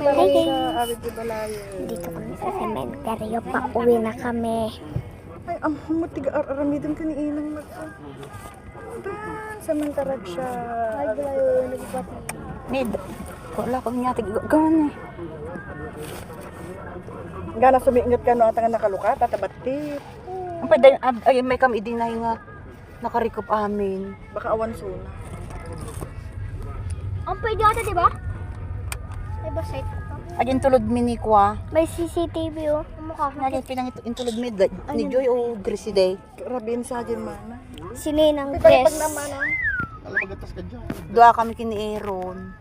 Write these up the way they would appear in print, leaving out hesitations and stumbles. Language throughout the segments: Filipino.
Hi guys. Awit di Balayo. Dito kami sa cementerio. Pauwi na kami. Ay, ang humutiga aramidan ka ni Inang mag... Samantarag siya. Ay, Balayo, nagbati. Nid, wala kang nyati. Gawin eh. Gana sumiingat ka no, ang nakaluka, tatabatit. Ang pwede, ay may kami dinay nga nakarikop amin. Baka awan suna. Ang pwede ata, di ba? May basit. Ayun tulod minikwa. May CCTV oh. Mukha ko. Naging pinang intulod mi ni Joy o Gracie Day. Rabin sa dyan mana. Sininang Pag dress. naman ah. Alapagatas ka dyan. Dua kami kini Aaron.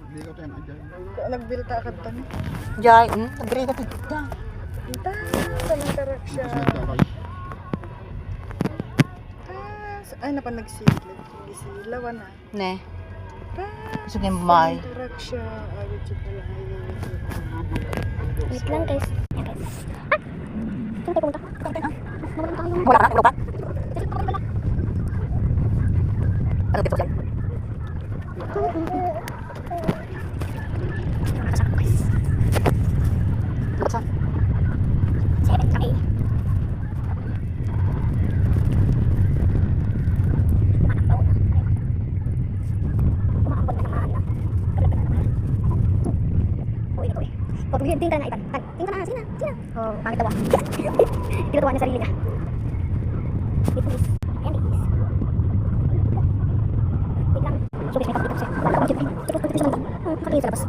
Hindi ka tayo na dyan. Nagbilta agad tani. Jay, nagrega kita. Ita, samantarag siya. Ay, napanagsilid. Gisilawan na. Ne. Ah, Gusto niya may. samantarag siya. Awit di Balayo. Wait lang guys. Yan guys. Ah! Saan tayo pumunta? Nawalan tayo. Wala ka na, ikaw pa? Ano dito dyan? Kasama guys. Saan? Sige, okay. Tingin ka na iban. Tingin ka na, sige na, sige na. Oh, pangit tawa. Tinatawa niya sarili niya. Wait please. Ayan please. Wait lang. So, guys, may kapit ako sa'yo. Wala ka budget. Sige, pagkakit sa mga. Kakingin sa labas.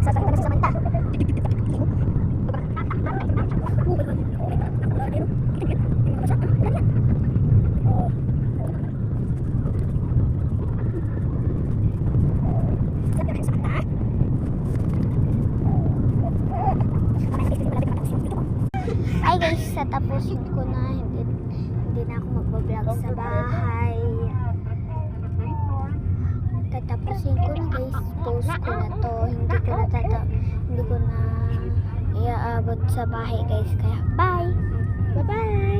Sasakit na si Samantha. Hi guys, sa tapusin ko na hindi na ako magbablog sa bahay. Tatapusin ko na guys, post ko na to. Hindi ko na iaabot sa bahay guys. Kaya bye! Bye bye!